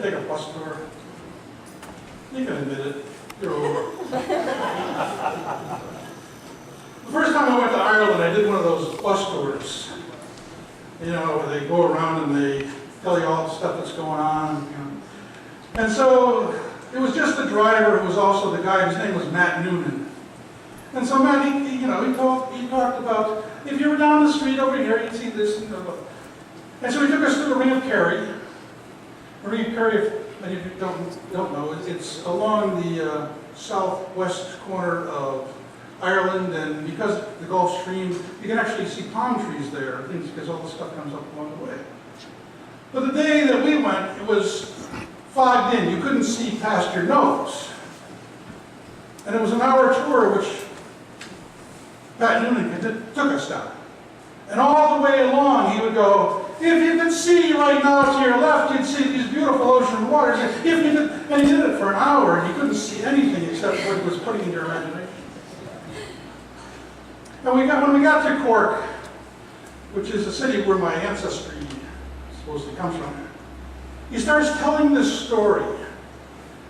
take a bus tour? You can admit it. You're over. The first time I went to Ireland, I did one of those bus tours. You know, where they go around and they tell you all the stuff that's going on. You know. And so it was just the driver who was also the guy. His name was Matt Noonan. And so Matt, he talked about, if you were down the street over here, you'd see this and that. And so he took us to the Ring of Kerry. The Ring of Kerry, if many of you don't know, it's along the southwest corner of Ireland, and because of the Gulf Stream, you can actually see palm trees there, because all the stuff comes up along the way. But the day that we went, it was fogged in. You couldn't see past your nose. And it was an hour tour, which Pat Noonan took us down. And all the way along, he would go, if you could see right now to your left, you'd see these beautiful ocean waters. If you could, and he did it for an hour, and you couldn't see anything except what he was putting in your imagination. And when we got to Cork, which is a city where my ancestry supposedly comes from, he starts telling this story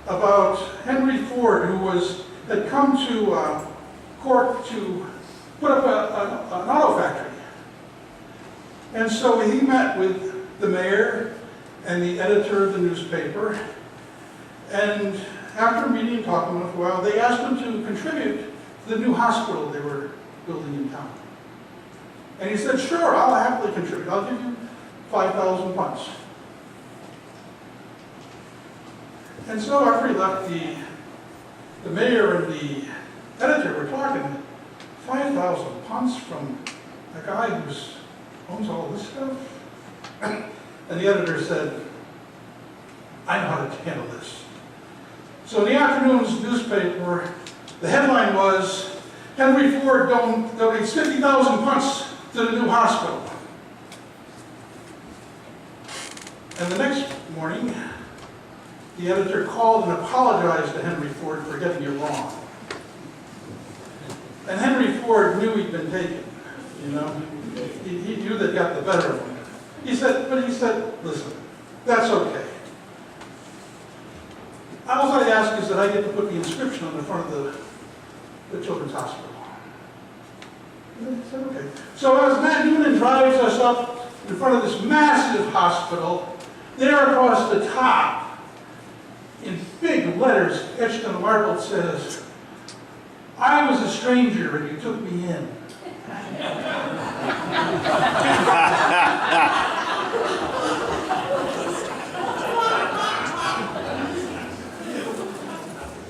about Henry Ford, who had come to Cork to put up an auto factory. And so he met with the mayor and the editor of the newspaper, and after meeting and talking with him for a while, they asked him to contribute to the new hospital they were building in town. And he said, sure, I'll happily contribute. I'll give you 5,000 punts. And so after he left, the mayor and the editor were talking, 5,000 punts from a guy who owns all this stuff? And the editor said, I know how to handle this. So in the afternoon's newspaper, the headline was, Henry Ford donates 50,000 punts to the new hospital. And the next morning, the editor called and apologized to Henry Ford for getting it wrong. And Henry Ford knew he'd been taken, you know. He knew they'd got the better of him. He said, listen, that's okay. All I ask is that I get to put the inscription on the front of the children's hospital. And I said, okay. So as Matt Noonan drives us up in front of this massive hospital, there across the top, in big letters etched on the marble, it says, I was a stranger and you took me in.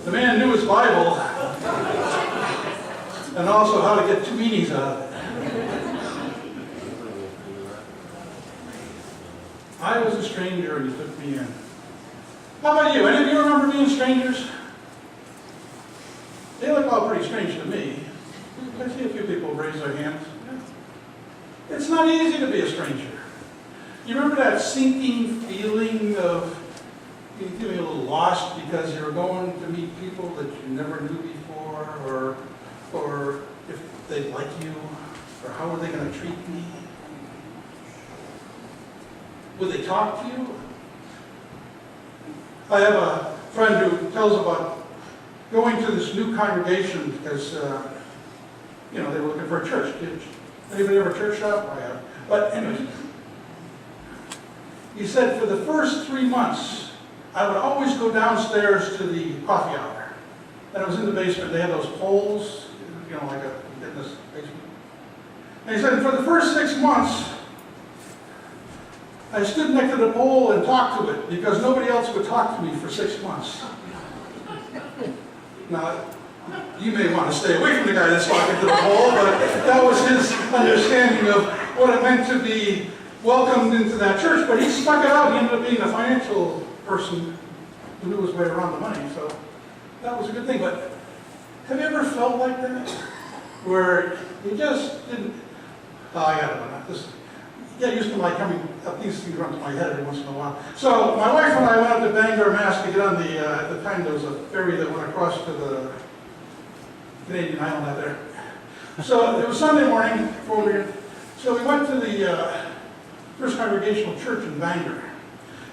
The man knew his Bible and also how to get two meanings out of it. I was a stranger and you took me in. How about you? Any of you remember being strangers? They look all pretty strange to me. I see a few people raise their hands. It's not easy to be a stranger. You remember that sinking feeling of being feeling a little lost because you're going to meet people that you never knew before, or if they like you, or how are they going to treat me? Would they talk to you? I have a friend who tells about going to this new congregation because, they were looking for a church. Anybody ever church shop? I have. But anyway, he said for the first 3 months, I would always go downstairs to the coffee hour. And it was in the basement. They had those poles, like a fitness basement. And he said for the first 6 months, I stood next to the pole and talked to it because nobody else would talk to me for 6 months. Now, you may want to stay away from the guy that's talking to the pole, but that was his understanding of what it meant to be welcomed into that church. But he stuck it out. He ended up being a financial person who knew his way around the money. So that was a good thing. But have you ever felt like that? Where you just didn't, I got it. Get used to my coming up, these things run to my head every once in a while. So my wife and I went up to Bangor, Mass to get on at the time there was a ferry that went across to the Canadian island out there. So it was Sunday morning before so we went to the First Congregational Church in Bangor.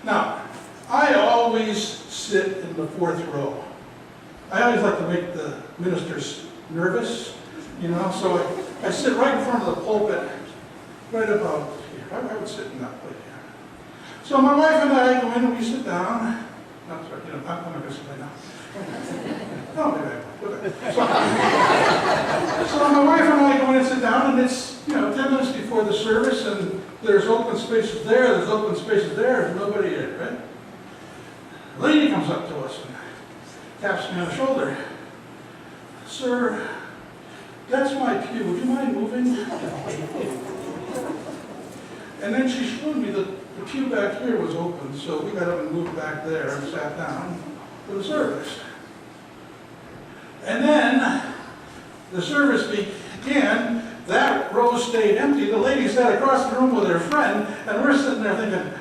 Now, I always always sit in the fourth row. I always like to make the ministers nervous, so I sit right in front of the pulpit, right about here. I would sit in that place here. So my wife and I go in and we sit down. I'm sorry, I'm not going to sit right now. Oh, maybe I will. Okay. So my wife and I go in and sit down, and it's 10 minutes before the service, and there's open spaces there, there's open spaces there, there's nobody in, right? A lady comes up to us and taps me on the shoulder. Sir, that's my pew. Would you mind moving? And then she showed me that the pew back here was open, so we got up and moved back there and sat down for the service. And then the service began. That row stayed empty. The lady sat across the room with her friend, and we're sitting there thinking,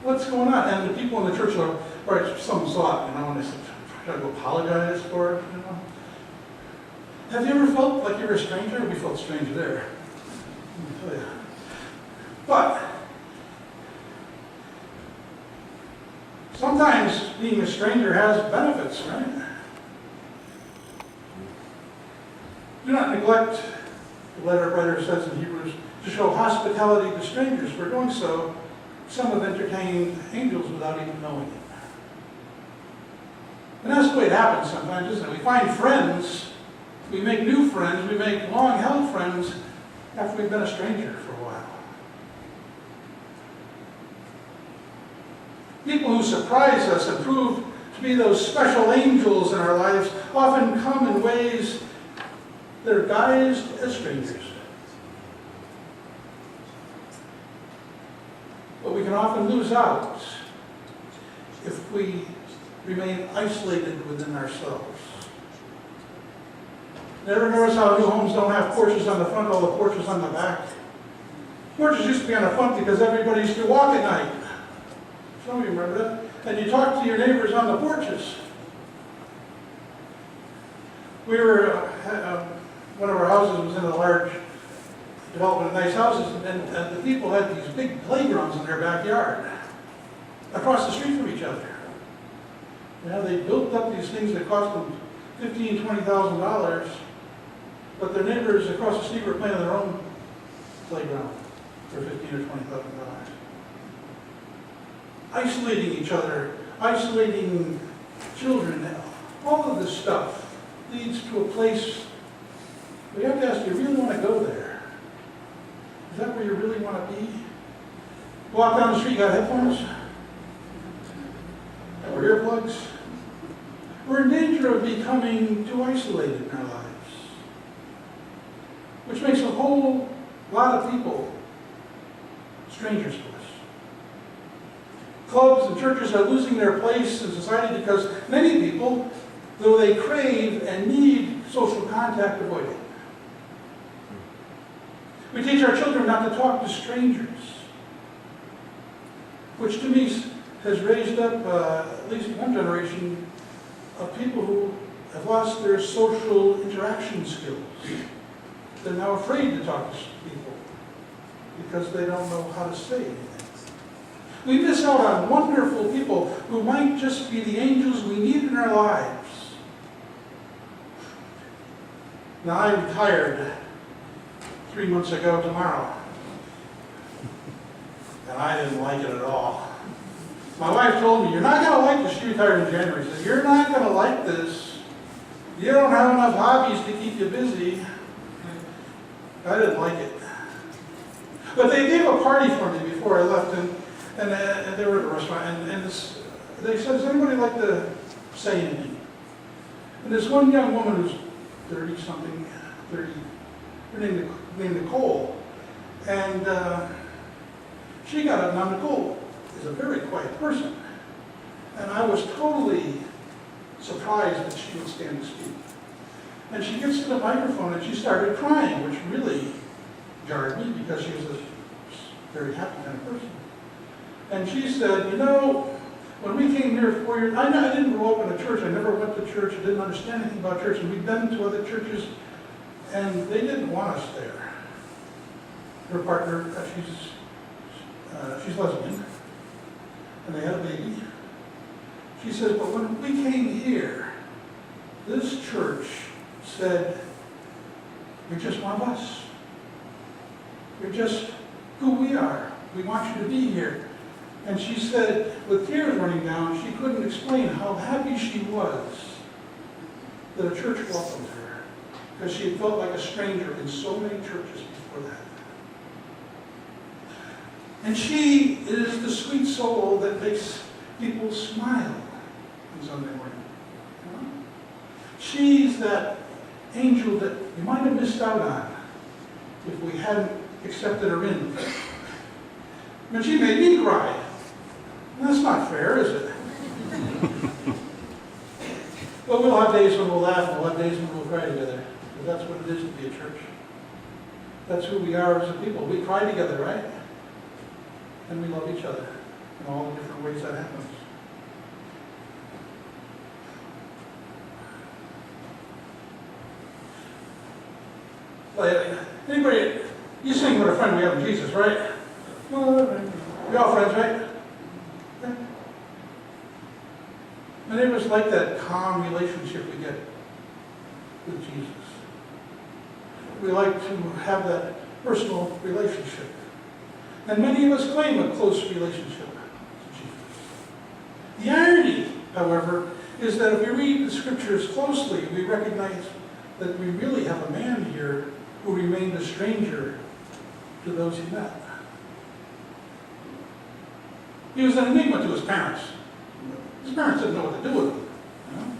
what's going on? And the people in the church are, or some saw it, and they said, try to apologize for it, Have you ever felt like you were a stranger? We felt strange there. Let me tell you. But sometimes being a stranger has benefits, right? Do not neglect, the letter writer says in Hebrews, to show hospitality to strangers. For doing so, some have entertained angels without even knowing it. And that's the way it happens sometimes, isn't it? We find friends, we make new friends, we make long-held friends after we've been a stranger for a while. People who surprise us and prove to be those special angels in our lives often come in ways that are guised as strangers. But we can often lose out if we remain isolated within ourselves. Never notice how new homes don't have porches on the front, all the porches on the back? Porches used to be on the front because everybody used to walk at night. Some of you remember that? And you talk to your neighbors on the porches. We were, one of our houses was in a large development of nice houses, and the people had these big playgrounds in their backyard, across the street from each other. They built up these things that cost them $15,000, $20,000, but their neighbors across the street were playing on their own playground for $15,000 or $20,000. Isolating each other, isolating children, all of this stuff leads to a place where you have to ask, do you really want to go there? Is that where you really want to be? Walk down the street, got headphones? Or earplugs? We're in danger of becoming too isolated in our lives, which makes a whole lot of people strangers to us. Clubs and churches are losing their place in society because many people, though they crave and need social contact, avoid it. We teach our children not to talk to strangers, which to me has raised up at least one generation of people who have lost their social interaction skills. They're now afraid to talk to people because they don't know how to say anything. We miss out on wonderful people who might just be the angels we need in our lives. Now, I retired 3 months ago tomorrow, and I didn't like it at all. My wife told me, you're not going to like this. She retired in January. She said, you're not going to like this. You don't have enough hobbies to keep you busy. I didn't like it. But they gave a party for me before I left, and they were at a restaurant, and they said, does anybody like to say anything? And this one young woman who's 30-something, her name Nicole, and she got up. Now, Nicole is a very quiet person, and I was totally surprised that she would stand to speak. And she gets to the microphone and she started crying, which really jarred me because she was a very happy kind of person. And she said, when we came here 4 years, I didn't grow up in a church. I never went to church. I didn't understand anything about church. And we'd been to other churches, and they didn't want us there. Her partner, she's lesbian, and they had a baby. She says, but when we came here, this church said, you're just one of us. You're just who we are. We want you to be here. And she said, with tears running down, she couldn't explain how happy she was that a church welcomed her, because she had felt like a stranger in so many churches before that. And she is the sweet soul that makes people smile on Sunday morning. You know? She's that angel that you might have missed out on if we hadn't accepted her in. I mean, she made me cry. That's not fair, is it? But we'll have days when we'll laugh, and we'll have days when we'll cry together. Because that's what it is to be a church. That's who we are as a people. We cry together, right? And we love each other in all the different ways that happens. Anybody, you sing what a friend we have in Jesus, right? Well, we all friends, right? Okay. Many of us like that calm relationship we get with Jesus. We like to have that personal relationship. And many of us claim a close relationship to Jesus. The irony, however, is that if we read the scriptures closely, we recognize that we really have a man here who remained a stranger to those he met. He was an enigma to his parents. His parents didn't know what to do with him. You know?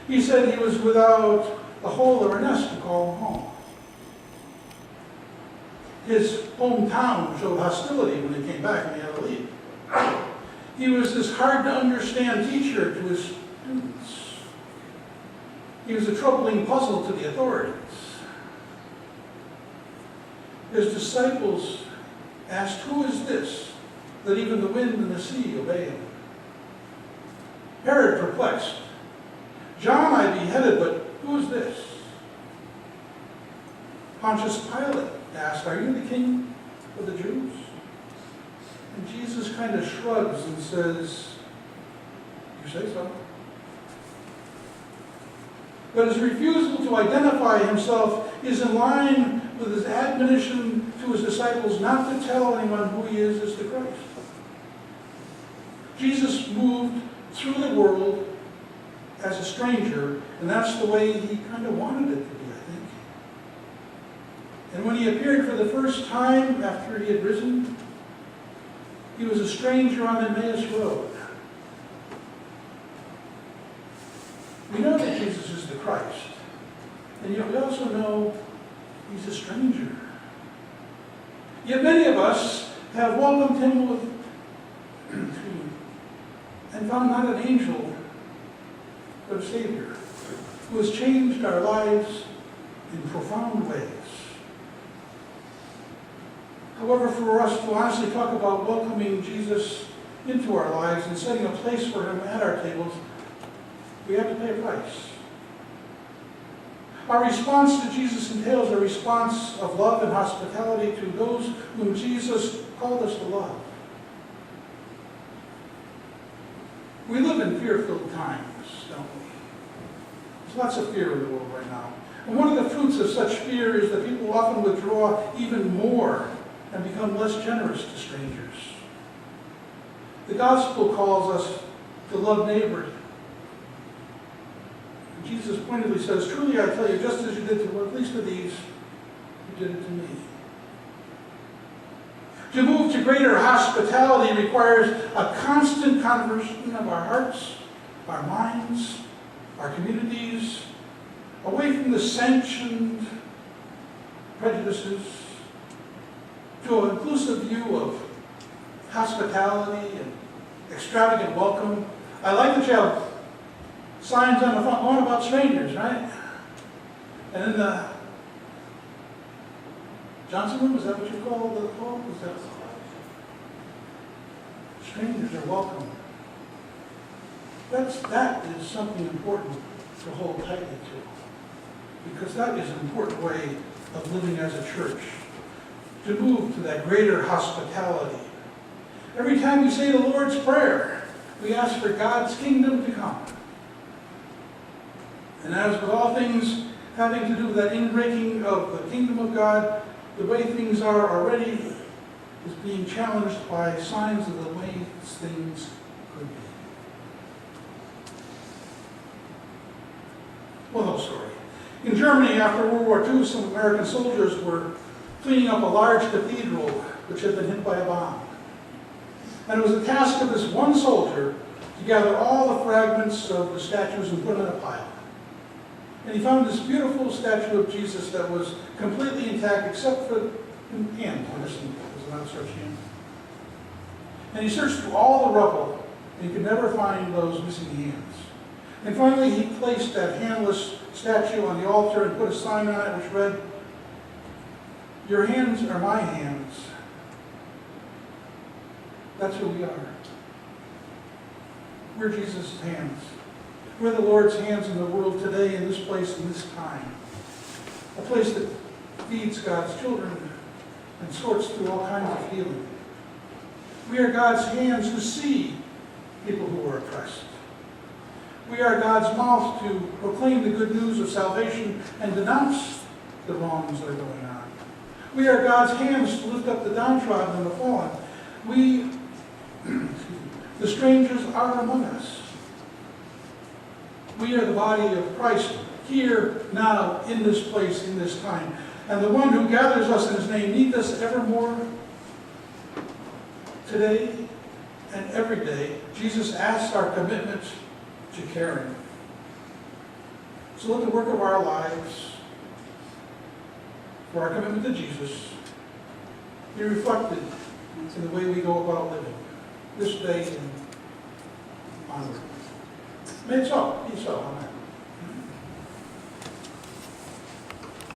He said he was without a hole or a nest to call home. His hometown showed hostility when they came back and he had to leave. He was this hard-to-understand teacher to his students. He was a troubling puzzle to the authorities. His disciples asked, who is this, that even the wind and the sea obey him? Herod perplexed. John I beheaded, but who is this? Pontius Pilate asked, are you the king of the Jews? And Jesus kind of shrugs and says, you say so. But his refusal to identify himself is in line with his admonition to his disciples not to tell anyone who he is as the Christ. Jesus moved through the world as a stranger, and that's the way he kind of wanted it to be, I think. And when he appeared for the first time after he had risen, he was a stranger on Emmaus Road. We know that Jesus is the Christ, and yet we also know he's a stranger. Yet many of us have welcomed him with and found not an angel, but a Savior, who has changed our lives in profound ways. However, for us to honestly talk about welcoming Jesus into our lives and setting a place for him at our tables, we have to pay a price. Our response to Jesus entails a response of love and hospitality to those whom Jesus called us to love. We live in fear-filled times, don't we? There's lots of fear in the world right now. And one of the fruits of such fear is that people often withdraw even more and become less generous to strangers. The gospel calls us to love neighbor. And Jesus pointedly says, truly I tell you, just as you did to at least of these, you did it to me. To move to greater hospitality requires a constant conversion of our hearts, our minds, our communities, away from the sanctioned prejudices to an inclusive view of hospitality and extravagant welcome. I like that you have signs on the front lawn about strangers, right? And in the Johnson room, is that what you call the hall? Is that strangers are welcome. That is something important to hold tightly to, because that is an important way of living as a church, to move to that greater hospitality. Every time we say the Lord's Prayer, We ask for God's kingdom to come. And as with all things having to do with that inbreaking of the kingdom of God, the way things are already is being challenged by signs of the way things could be. Well, no story. In Germany, after World War II, some American soldiers were cleaning up a large cathedral which had been hit by a bomb. And it was the task of this one soldier to gather all the fragments of the statues and put them in a pile. And he found this beautiful statue of Jesus that was completely intact except for the hand. There's an outstretched hand. And he searched through all the rubble, and he could never find those missing hands. And finally, he placed that handless statue on the altar and put a sign on it which read, "Your hands are my hands." That's who we are. We're Jesus' hands. We're the Lord's hands in the world today, in this place, in this time. A place that feeds God's children and sorts through all kinds of healing. We are God's hands who see people who are oppressed. We are God's mouth to proclaim the good news of salvation and denounce the wrongs that are going on. We are God's hands to lift up the downtrodden and the fallen. We, the strangers, are among us. We are the body of Christ, here, now, in this place, in this time. And the one who gathers us in his name needs us evermore. Today and every day, Jesus asks our commitment to caring. So let the work of our lives, for our commitment to Jesus, be reflected in the way we go about living this day and onward. May it so, be so. Amen.